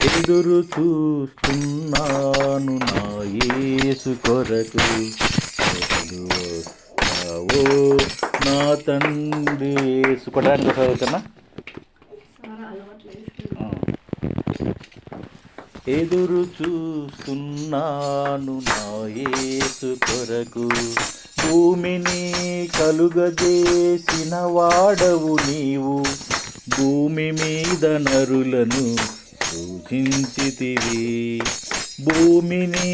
ఎదురు చూస్తున్నాను నా యేసు కొరకు, ఎప్పుడు వస్తావో నా తండ్రి యేసు. కొట్టడానికి చదువుతున్నా. ఎదురు చూస్తున్నాను నా యేసు కొరకు, భూమిని కలుగజేసిన వాడవు నీవు, భూమి మీద నరులను సూచించితివి. భూమిని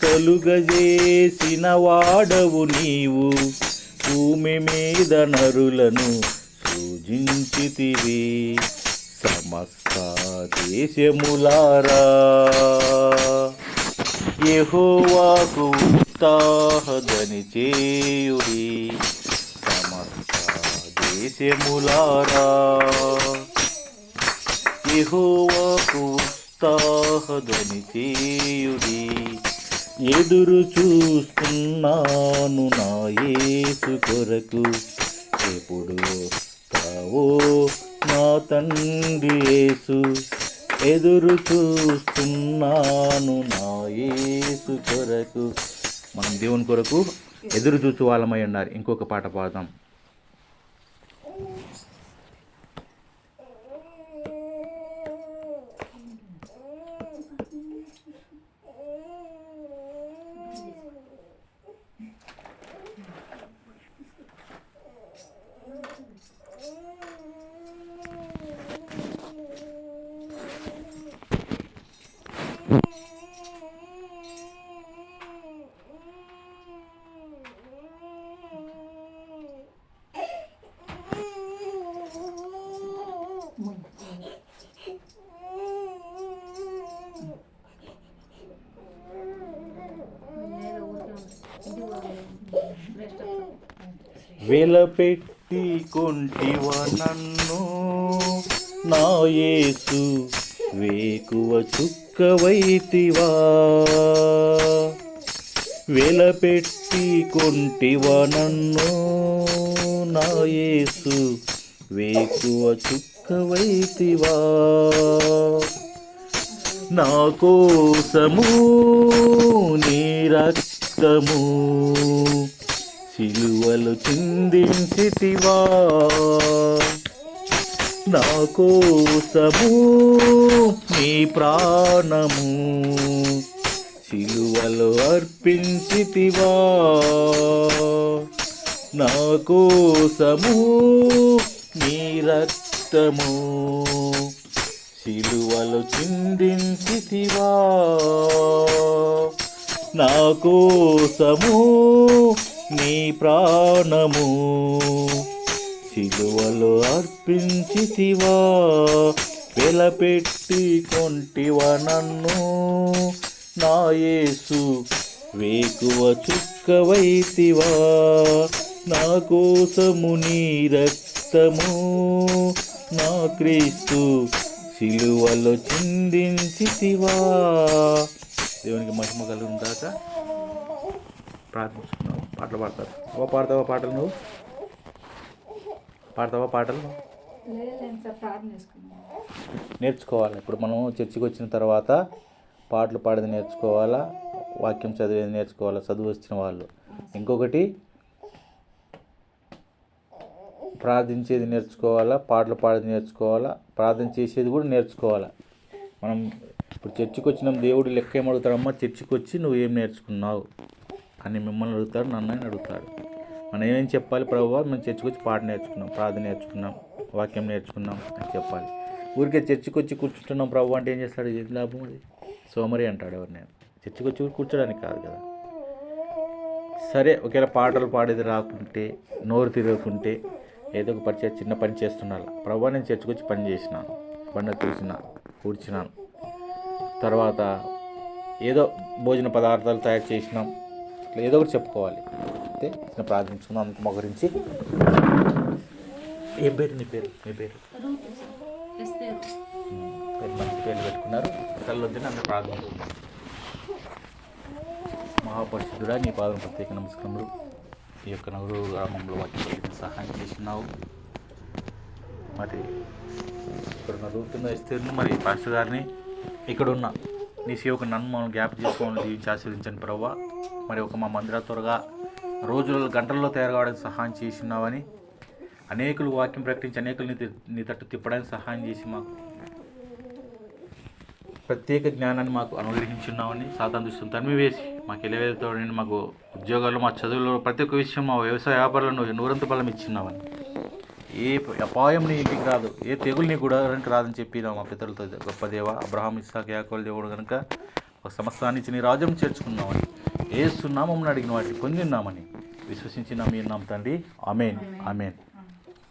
కలుగజేసిన వాడవు నీవు, భూమి మీద నరులను సూచించితివి. సమస్త దేశములారా యెహోవాకు ఉత్సాహధ్వని చేయుడి. సమస్త దేశములారా యెహోవాకు ఉత్సాహధ్వని చేయుడి. ఎదురు చూస్తున్నాను నా యేసు కొరకు, ఎప్పుడు వస్తావో నా తండ్రి యేసు. ఎదురు చూస్తున్నాను నా యేసు కొరకు. మనం దేవుని కొరకు ఎదురు చూచు వాళ్ళమై ఉన్నారు. ఇంకొక పాట పాడదాం. వెలపెట్టి కొంటివ నన్ను నా యేసు, వేకువ చుక్కవైతివా. వెలపెట్టి కొంటివ నన్ను నా యేసు, వేకువ చుక్కవైతివా. నా కోసము నీ రక్తము సిలువలు చిందించితివా. నా కోసము నీ ప్రాణము సిలువలు అర్పించితివా. నా కోసము నీ రక్తము సిలువలు చిందించితివా. నా కోసము నీ ప్రాణము సిలువలో అర్పించితివా. వెలపెట్టి కొంటివా నన్ను నా యేసు, వేకువ చుక్కవైతివా. నా కోసము నీ రక్తము నా క్రీస్తు సిలువలో చిందించితివా. దేవునికి మహిమ కలుగును గాక. ప్రార్థించుకున్నావు. పాటలు పాడతారు. పాడతావా పాటలు? నువ్వు పాడతావా పాటలు? నేర్చుకోవాలి. ఇప్పుడు మనం చర్చికి వచ్చిన తర్వాత పాటలు పాడేది నేర్చుకోవాలా, వాక్యం చదివేది నేర్చుకోవాలా, చదువు వచ్చిన వాళ్ళు. ఇంకొకటి ప్రార్థించేది నేర్చుకోవాలా, పాటలు పాడేది నేర్చుకోవాలా, ప్రార్థన చేసేది కూడా నేర్చుకోవాలా. మనం ఇప్పుడు చర్చికి వచ్చినాం, దేవుడు లెక్క ఏం అడుగుతాడమ్మా, చర్చికి వచ్చి నువ్వు ఏం నేర్చుకున్నావు అని మిమ్మల్ని అడుగుతాడు, నన్ను అడుగుతాడు. మనం ఏమేం చెప్పాలి? ప్రభువా మేము చర్చికి వచ్చి పాట నేర్చుకున్నాం, ప్రార్థన నేర్చుకున్నాం, వాక్యం నేర్చుకున్నాం అని చెప్పాలి. ఊరికే చర్చికి వచ్చి కూర్చుంటున్నాం ప్రభు అంటే ఏం చేస్తాడు? ఏది లాభం? అది సోమరి అంటాడు ఎవరు. నేను చర్చికి వచ్చి కూర్చోడానికి కాదు కదా. సరే, ఒకవేళ పాటలు పాడేది రాకుంటే, నోరు తిరగకుంటే ఏదో ఒక చిన్న పని చేస్తున్నాను. ప్రభు నేను చర్చికి వచ్చి పని చేసినాను, బండ తీసిన, కూర్చున్నాను, తర్వాత ఏదో భోజన పదార్థాలు తయారు చేసినాం, ఇట్లా ఏదో ఒకటి చెప్పుకోవాలి. అయితే చిన్న ప్రార్థించుకున్నాం, అంత మొగరించి. ఏం పేరు నీ పేరు? మీ పేరు మంచి పేర్లు పెట్టుకున్నారు. కళ్ళొద్దని అందరూ ప్రార్థించుకున్నాం. మహాపరిశుద్ధుడా, నీ పాదం ప్రత్యేక నమస్కారములు. ఈ యొక్క నగరు గ్రామంలో వాక్యం సహాయం చేస్తున్నావు. మరి ఇక్కడ రూతున్న ఇస్తేను మరి పాస్టర్ గారిని ఇక్కడున్న నీ సేవకు నన్ను మనం జ్ఞాపకం చేసుకోవాలని దీవించి ఆశీర్వదించండి ప్రభువా. మరి ఒక మా మందిర త్వరగా రోజులలో గంటల్లో తయారు కావడానికి సహాయం చేసినావని, అనేకులు వాక్యం ప్రకటించి అనేకులు నీ తట్టు తిప్పడానికి సహాయం చేసి మాకు ప్రత్యేక జ్ఞానాన్ని మాకు అనుగ్రహించున్నామని సాతాను దృష్టిని తరిమి వేసి మాకు ఎలవేలతో మాకు ఉద్యోగాలు, మా చదువులో ప్రతి ఒక్క విషయం, మా వ్యవసాయ వ్యాపారాలను నూరంత బలం ఇచ్చినామని, ఏ అపాయం నీ ఇంటికి రాదు, ఏ తెగులు నీ గుడానికి రాదని చెప్పి మా పితరులతో గొప్ప దేవ అబ్రహాం, ఇస్సాకు, యాకోబు దేవుడు కనుక ఒక సంవత్సరాన్ని ఇచ్చి నీ రాజ్యం చేర్చుకున్నామని, యేసు నామమున అడిగిన వాటిని పొందిన్నామని విశ్వసించి నమ్మిన్నాం తండ్రి. ఆమేన్. ఆమేన్.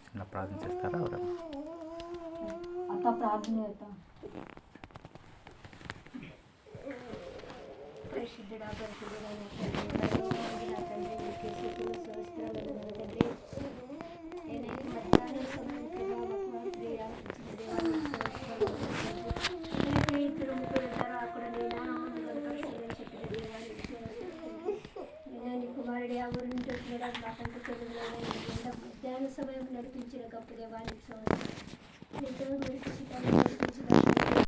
చిన్న ప్రార్థన చేస్తారా ఎవరన్నా? పరిశుద్ధుడా పరిశుద్ధుడైన తండ్రి, నీకే స్తుతులు స్తోత్రాలు తండ్రి. నేనైతే మధ్యాహ్నం సమయం కదా మాకు ప్రియ ఇచ్చిన దేవాలయం ఇద్దరు ముగ్గురు ఉన్నారో అక్కడ నీ నామమున పరిశుద్ధులని చెప్పిన దేవాలయం నేను నీ కుమారుడు ఆ ఊరి నుంచి వచ్చిన మాకంటూ తెలుగులోనే మధ్యాహ్న సమయం నడిపించిన గొప్ప దేవాలయం సంవత్సరం